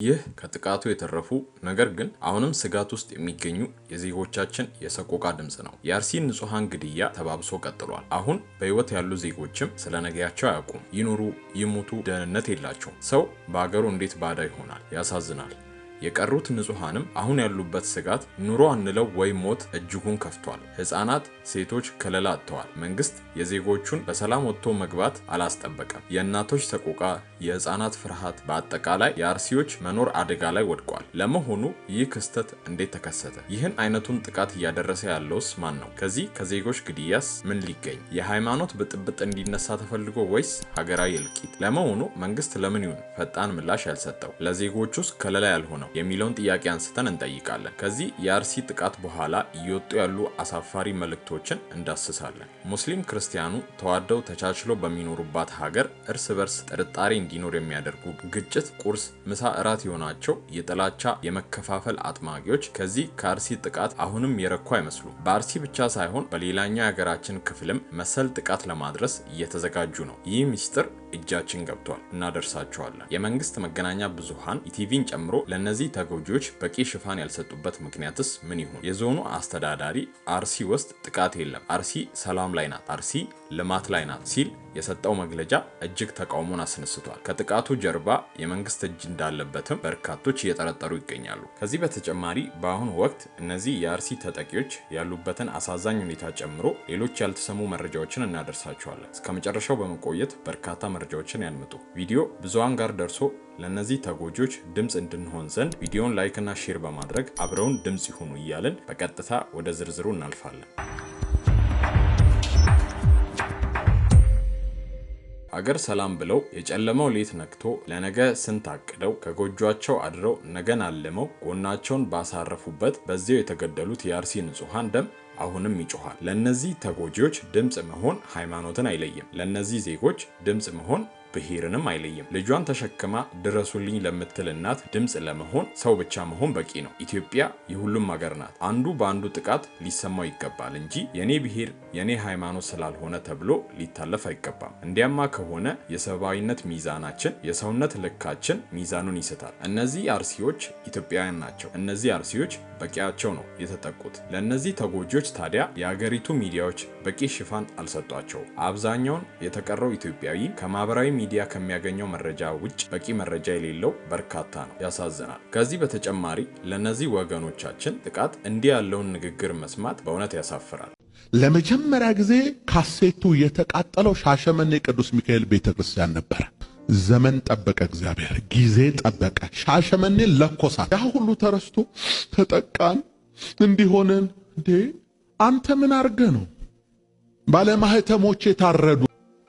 ይህ ከጥቃቱ የተረፉ ነገር ግን አሁንም ስጋት ውስጥ የሚገኙ የዜጎቻችን የሰቆቃ ድምጽ ነው። የአርሲ ንጹሃን ግድያ ተባብሶ ቀጥሏል። አሁን በህይወት ያሉ ዜጎችም ስለነገያቸው አያውቁም። ይኑሩ ይሙቱ ደህንነት የላቸውም። ሰው በአገሩ እንዴት ባዳ ይሆናል? ያሳዝናል። የቀሩት ንጹሃንም አሁን ያሉበት ስጋት ኑሮ አንለው ወይ ሞት እጅጉን ከፍቷል። ህፃናት፣ ሴቶች ከለላ አጥተዋል። መንግስት የዜጎቹን በሰላም ወጥቶ መግባት አላስጠበቀም። የእናቶች ሰቆቃ፣ የህፃናት ፍርሃት፣ በአጠቃላይ የአርሲዎች መኖር አደጋ ላይ ወድቋል። ለመሆኑ ይህ ክስተት እንዴት ተከሰተ? ይህን አይነቱን ጥቃት እያደረሰ ያለውስ ማን ነው? ከዚህ ከዜጎች ግድያስ ምን ሊገኝ? የሃይማኖት ብጥብጥ እንዲነሳ ተፈልጎ ወይስ ሀገራዊ እልቂት? ለመሆኑ መንግስት ለምን ይሁን ፈጣን ምላሽ ያልሰጠው? ለዜጎቹስ ከለላ ያልሆነው የሚለውን ጥያቄ አንስተን እንጠይቃለን። ከዚህ የአርሲ ጥቃት በኋላ እየወጡ ያሉ አሳፋሪ መልእክቶችን እንዳስሳለን። ሙስሊም ክርስቲያኑ ተዋደው ተቻችሎ በሚኖሩባት ሀገር እርስ በርስ ጥርጣሬ እንዲኖር የሚያደርጉ ግጭት ቁርስ፣ ምሳ፣ እራት የሆናቸው የጥላቻ የመከፋፈል አጥማቂዎች ከዚህ ከአርሲ ጥቃት አሁንም የረኩ አይመስሉም። በአርሲ ብቻ ሳይሆን በሌላኛው የሀገራችን ክፍልም መሰል ጥቃት ለማድረስ እየተዘጋጁ ነው። ይህ ሚስጥር እጃችን ገብቷል፣ እናደርሳቸዋለን። የመንግስት መገናኛ ብዙሃን ኢቲቪን ጨምሮ ለነዚህ ተጎጂዎች በቂ ሽፋን ያልሰጡበት ምክንያትስ ምን ይሁን? የዞኑ አስተዳዳሪ አርሲ ውስጥ ጥቃት የለም፣ አርሲ ሰላም ላይ ናት፣ አርሲ ልማት ላይ ናት ሲል የሰጠው መግለጫ እጅግ ተቃውሞን አስነስቷል። ከጥቃቱ ጀርባ የመንግስት እጅ እንዳለበትም በርካቶች እየጠረጠሩ ይገኛሉ። ከዚህ በተጨማሪ በአሁኑ ወቅት እነዚህ የአርሲ ተጠቂዎች ያሉበትን አሳዛኝ ሁኔታ ጨምሮ ሌሎች ያልተሰሙ መረጃዎችን እናደርሳቸዋለን። እስከ መጨረሻው በመቆየት በርካታ መረጃዎችን ያድምጡ። ቪዲዮ ብዙሃን ጋር ደርሶ ለነዚህ ተጎጂዎች ድምጽ እንድንሆን ዘንድ ቪዲዮን ላይክ እና ሼር በማድረግ አብረውን ድምጽ ይሁኑ እያልን በቀጥታ ወደ ዝርዝሩ እናልፋለን። አገር ሰላም ብለው የጨለመው ሌት ነክቶ ለነገ ስንት አቅደው ከጎጇቸው አድረው ነገን አልመው ጎናቸውን ባሳረፉበት በዚያው የተገደሉት የአርሲ ንጹሃን ደም አሁንም ይጮሃል። ለነዚህ ተጎጂዎች ድምጽ መሆን ሃይማኖትን አይለይም። ለነዚህ ዜጎች ድምጽ መሆን ብሔርንም አይለይም። ልጇን ተሸክማ ድረሱልኝ ለምትል እናት ድምጽ ለመሆን ሰው ብቻ መሆን በቂ ነው። ኢትዮጵያ የሁሉም ሀገር ናት። አንዱ በአንዱ ጥቃት ሊሰማው ይገባል እንጂ የኔ ብሔር የኔ ሃይማኖት ስላልሆነ ተብሎ ሊታለፍ አይገባም። እንዲያማ ከሆነ የሰብአዊነት ሚዛናችን የሰውነት ልካችን ሚዛኑን ይስታል። እነዚህ አርሲዎች ኢትዮጵያውያን ናቸው። እነዚህ አርሲዎች በቂያቸው ነው የተጠቁት። ለነዚህ ተጎጂዎች ታዲያ የሀገሪቱ ሚዲያዎች በቂ ሽፋን አልሰጧቸውም። አብዛኛውን የተቀረው ኢትዮጵያዊ ከማህበራዊ ሚዲያ ከሚያገኘው መረጃ ውጭ በቂ መረጃ የሌለው በርካታ ነው። ያሳዝናል። ከዚህ በተጨማሪ ለነዚህ ወገኖቻችን ጥቃት እንዲህ ያለውን ንግግር መስማት በእውነት ያሳፍራል። ለመጀመሪያ ጊዜ ካሴቱ የተቃጠለው ሻሸመኔ ቅዱስ ሚካኤል ቤተክርስቲያን ነበር። ዘመን ጠበቀ፣ እግዚአብሔር ጊዜ ጠበቀ፣ ሻሸመኔ ለኮሳት። ያ ሁሉ ተረስቶ ተጠቃን እንዲሆነን እንዴ! አንተ ምን አርገ ነው? ባለማህተሞች የታረዱ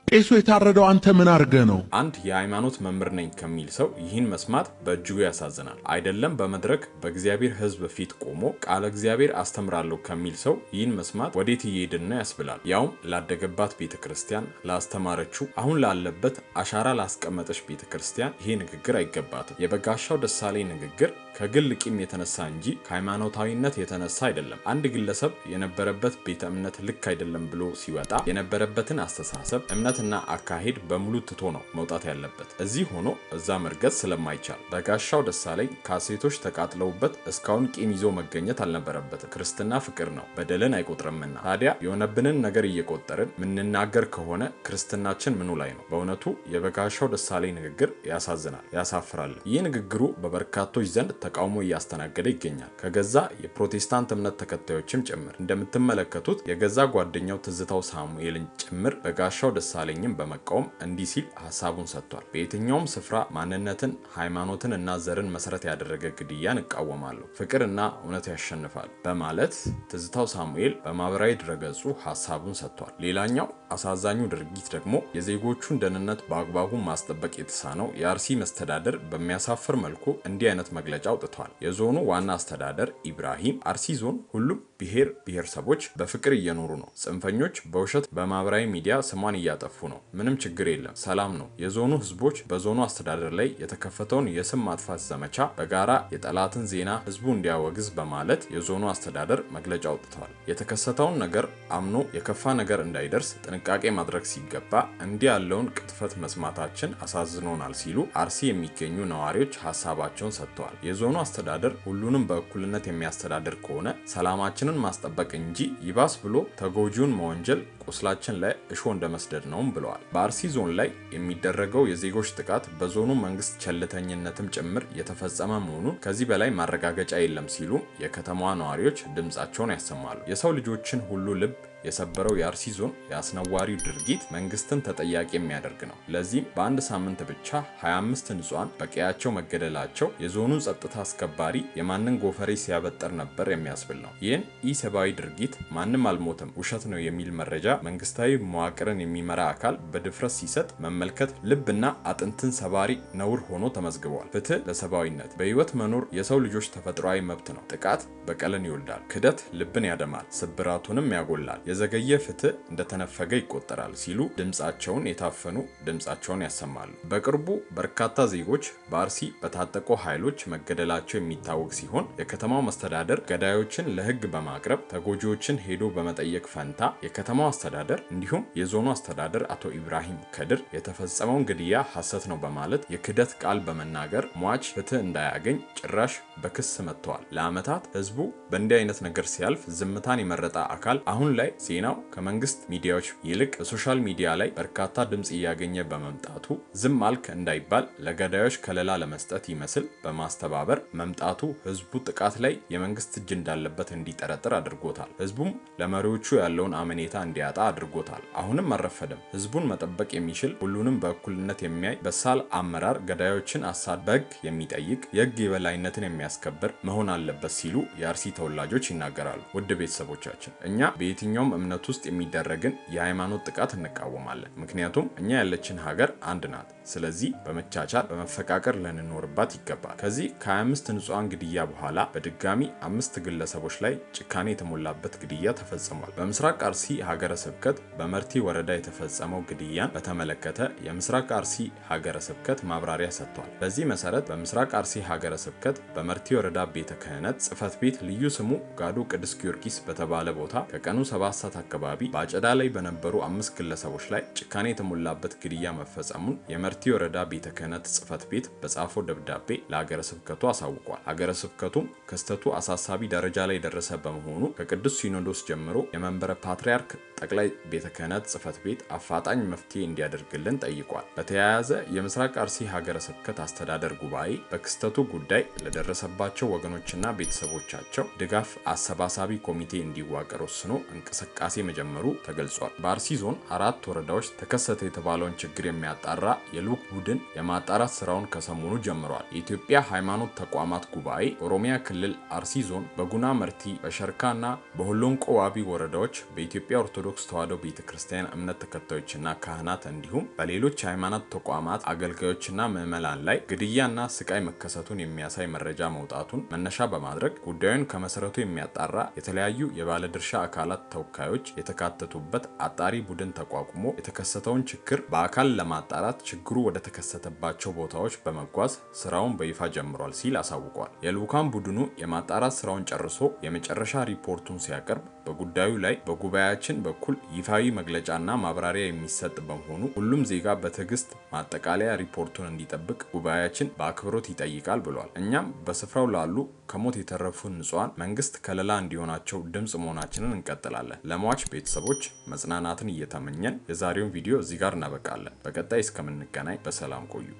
ቄሱ የታረደው አንተ ምን አርገ ነው? አንድ የሃይማኖት መምህር ነኝ ከሚል ሰው ይህን መስማት በእጅጉ ያሳዝናል። አይደለም በመድረክ በእግዚአብሔር ሕዝብ ፊት ቆሞ ቃለ እግዚአብሔር አስተምራለሁ ከሚል ሰው ይህን መስማት ወዴት እየሄድን ነው ያስብላል። ያውም ላደገባት ቤተክርስቲያን፣ ላስተማረችው፣ አሁን ላለበት አሻራ ላስቀመጠች ቤተክርስቲያን ይሄ ንግግር አይገባትም። የበጋሻው ደሳለኝ ንግግር ከግል ቂም የተነሳ እንጂ ከሃይማኖታዊነት የተነሳ አይደለም። አንድ ግለሰብ የነበረበት ቤተ እምነት ልክ አይደለም ብሎ ሲወጣ የነበረበትን አስተሳሰብ እምነትና አካሄድ በሙሉ ትቶ ነው መውጣት ያለበት። እዚህ ሆኖ እዛ መርገጥ ስለማይቻል በጋሻው ደሳለኝ ካሴቶች ተቃጥለውበት እስካሁን ቂም ይዞ መገኘት አልነበረበትም። ክርስትና ፍቅር ነው፣ በደልን አይቆጥርምና። ታዲያ የሆነብንን ነገር እየቆጠርን ምንናገር ከሆነ ክርስትናችን ምኑ ላይ ነው? በእውነቱ የበጋሻው ደሳለኝ ንግግር ያሳዝናል፣ ያሳፍራል። ይህ ንግግሩ በበርካቶች ዘንድ ተቃውሞ እያስተናገደ ይገኛል። ከገዛ የፕሮቴስታንት እምነት ተከታዮችም ጭምር። እንደምትመለከቱት የገዛ ጓደኛው ትዝታው ሳሙኤልን ጭምር በጋሻው ደሳለኝም በመቃወም እንዲህ ሲል ሐሳቡን ሰጥቷል። በየትኛውም ስፍራ ማንነትን፣ ሃይማኖትን እና ዘርን መሰረት ያደረገ ግድያን እቃወማለሁ። ፍቅርና እውነት ያሸንፋል በማለት ትዝታው ሳሙኤል በማህበራዊ ድረገጹ ሐሳቡን ሰጥቷል። ሌላኛው አሳዛኙ ድርጊት ደግሞ የዜጎቹን ደህንነት በአግባቡ ማስጠበቅ የተሳነው የአርሲ መስተዳደር በሚያሳፍር መልኩ እንዲህ አይነት መግለጫ አውጥቷል። የዞኑ ዋና አስተዳደር ኢብራሂም አርሲ ዞን ሁሉም ብሔር ብሔረሰቦች በፍቅር እየኖሩ ነው፣ ጽንፈኞች በውሸት በማህበራዊ ሚዲያ ስሟን እያጠፉ እያጠፉ ነው። ምንም ችግር የለም፣ ሰላም ነው። የዞኑ ህዝቦች በዞኑ አስተዳደር ላይ የተከፈተውን የስም ማጥፋት ዘመቻ በጋራ የጠላትን ዜና ህዝቡ እንዲያወግዝ በማለት የዞኑ አስተዳደር መግለጫ አውጥተዋል። የተከሰተውን ነገር አምኖ የከፋ ነገር እንዳይደርስ ጥንቃቄ ማድረግ ሲገባ እንዲህ ያለውን ቅጥፈት መስማታችን አሳዝኖናል ሲሉ አርሲ የሚገኙ ነዋሪዎች ሀሳባቸውን ሰጥተዋል። የዞኑ አስተዳደር ሁሉንም በእኩልነት የሚያስተዳድር ከሆነ ሰላማችንን ማስጠበቅ እንጂ ይባስ ብሎ ተጎጂውን መወንጀል ቁስላችን ላይ እሾ እንደመስደድ ነውም ብለዋል። በአርሲ ዞን ላይ የሚደረገው የዜጎች ጥቃት በዞኑ መንግስት ቸልተኝነትም ጭምር የተፈጸመ መሆኑን ከዚህ በላይ ማረጋገጫ የለም ሲሉ የከተማዋ ነዋሪዎች ድምጻቸውን ያሰማሉ። የሰው ልጆችን ሁሉ ልብ የሰበረው የአርሲ ዞን የአስነዋሪው ድርጊት መንግስትን ተጠያቂ የሚያደርግ ነው። ለዚህም በአንድ ሳምንት ብቻ 25 ንጹሃን በቀያቸው መገደላቸው የዞኑን ጸጥታ አስከባሪ የማንን ጎፈሬ ሲያበጠር ነበር የሚያስብል ነው። ይህን ኢሰብአዊ ድርጊት ማንም አልሞተም ውሸት ነው የሚል መረጃ መንግስታዊ መዋቅርን የሚመራ አካል በድፍረት ሲሰጥ መመልከት ልብና አጥንትን ሰባሪ ነውር ሆኖ ተመዝግቧል። ፍትህ ለሰብአዊነት። በህይወት መኖር የሰው ልጆች ተፈጥሯዊ መብት ነው። ጥቃት በቀልን ይወልዳል። ክደት ልብን ያደማል፣ ስብራቱንም ያጎላል። የዘገየ ፍትህ እንደተነፈገ ይቆጠራል ሲሉ ድምጻቸውን የታፈኑ ድምጻቸውን ያሰማሉ። በቅርቡ በርካታ ዜጎች በአርሲ በታጠቁ ኃይሎች መገደላቸው የሚታወቅ ሲሆን የከተማው መስተዳደር ገዳዮችን ለህግ በማቅረብ ተጎጂዎችን ሄዶ በመጠየቅ ፈንታ የከተማው አስተዳደር እንዲሁም የዞኑ አስተዳደር አቶ ኢብራሂም ከድር የተፈጸመውን ግድያ ሐሰት ነው በማለት የክደት ቃል በመናገር ሟች ፍትህ እንዳያገኝ ጭራሽ በክስ መጥተዋል። ለዓመታት ህዝቡ በእንዲህ አይነት ነገር ሲያልፍ ዝምታን የመረጠ አካል አሁን ላይ ዜናው ከመንግስት ሚዲያዎች ይልቅ በሶሻል ሚዲያ ላይ በርካታ ድምጽ እያገኘ በመምጣቱ ዝም አልክ እንዳይባል ለገዳዮች ከለላ ለመስጠት ይመስል በማስተባበር መምጣቱ ህዝቡ ጥቃት ላይ የመንግስት እጅ እንዳለበት እንዲጠረጥር አድርጎታል። ህዝቡም ለመሪዎቹ ያለውን አመኔታ እንዲያጣ አድርጎታል። አሁንም አልረፈደም። ህዝቡን መጠበቅ የሚችል ሁሉንም በእኩልነት የሚያይ በሳል አመራር ገዳዮችን አሳድ በህግ የሚጠይቅ የህግ የበላይነትን የሚያስከብር መሆን አለበት ሲሉ የአርሲ ተወላጆች ይናገራሉ። ውድ ቤተሰቦቻችን እኛ በየትኛውም እምነት ውስጥ የሚደረግን የሃይማኖት ጥቃት እንቃወማለን። ምክንያቱም እኛ ያለችን ሀገር አንድ ናት። ስለዚህ በመቻቻል በመፈቃቀር ልንኖርባት ይገባል። ከዚህ ከ25 ንጹሃን ግድያ በኋላ በድጋሚ 5 ግለሰቦች ላይ ጭካኔ የተሞላበት ግድያ ተፈጽሟል። በምስራቅ አርሲ ሀገረ ስብከት በመርቲ ወረዳ የተፈጸመው ግድያን በተመለከተ የምስራቅ አርሲ ሀገረ ስብከት ማብራሪያ ሰጥቷል። በዚህ መሰረት በምስራቅ አርሲ ሀገረ ስብከት በመርቲ ወረዳ ቤተ ክህነት ጽሕፈት ቤት ልዩ ስሙ ጋዶ ቅዱስ ጊዮርጊስ በተባለ ቦታ ከቀኑ 7 ሰዓት አካባቢ በአጨዳ ላይ በነበሩ 5 ግለሰቦች ላይ ጭካኔ የተሞላበት ግድያ መፈጸሙን የመርቲ ወረዳ ቤተ ክህነት ጽሕፈት ቤት በጻፈው ደብዳቤ ለሀገረ ስብከቱ አሳውቋል። ሀገረ ስብከቱም ክስተቱ አሳሳቢ ደረጃ ላይ የደረሰ በመሆኑ ከቅዱስ ሲኖዶስ ጀምሮ የመንበረ ፓትርያርክ ጠቅላይ ቤተ ክህነት ጽሕፈት ቤት አፋጣኝ መፍትሄ እንዲያደርግልን ጠይቋል። በተያያዘ የምስራቅ አርሲ ሀገረ ስብከት አስተዳደር ጉባኤ በክስተቱ ጉዳይ ለደረሰባቸው ወገኖችና ቤተሰቦቻቸው ድጋፍ አሰባሳቢ ኮሚቴ እንዲዋቀር ወስኖ እንቅስቃሴ መጀመሩ ተገልጿል። በአርሲ ዞን 4 ወረዳዎች ተከሰተ የተባለውን ችግር የሚያጣራ የልዑክ ቡድን የማጣራት ስራውን ከሰሞኑ ጀምሯል። የኢትዮጵያ ሃይማኖት ተቋማት ጉባኤ ኦሮሚያ ክልል አርሲ ዞን በጉና መርቲ፣ በሸርካና በሆሎንቆ ዋቢ ወረዳዎች በኢትዮጵያ ኦርቶዶክስ ተዋሕዶ ቤተክርስቲያን እምነት ተከታዮችና ካህናት እንዲሁም በሌሎች ሃይማኖት ተቋማት አገልጋዮችና ምዕመናን ላይ ግድያና ስቃይ መከሰቱን የሚያሳይ መረጃ መውጣቱን መነሻ በማድረግ ጉዳዩን ከመሰረቱ የሚያጣራ የተለያዩ የባለድርሻ አካላት ተወካዮች የተካተቱበት አጣሪ ቡድን ተቋቁሞ የተከሰተውን ችግር በአካል ለማጣራት ችግሩ ወደ ተከሰተባቸው ቦታዎች በመጓዝ ስራውን በይፋ ጀምሯል ሲል አሳውቋል። የልዑካን ቡድኑ የማጣራት ስራውን ጨርሶ የመጨረሻ ሪፖርቱን ሲያቀርብ በጉዳዩ ላይ በጉባኤያችን በኩል ይፋዊ መግለጫና ማብራሪያ የሚሰጥ በመሆኑ ሁሉም ዜጋ በትዕግስት ማጠቃለያ ሪፖርቱን እንዲጠብቅ ጉባኤያችን በአክብሮት ይጠይቃል ብሏል። እኛም በስፍራው ላሉ ከሞት የተረፉ ንጹሃን መንግስት ከለላ እንዲሆናቸው ድምጽ መሆናችንን እንቀጥላለን። ለሟች ቤተሰቦች መጽናናትን እየተመኘን የዛሬውን ቪዲዮ እዚህ ጋር እናበቃለን። በቀጣይ እስከምንገናኝ በሰላም ቆዩ።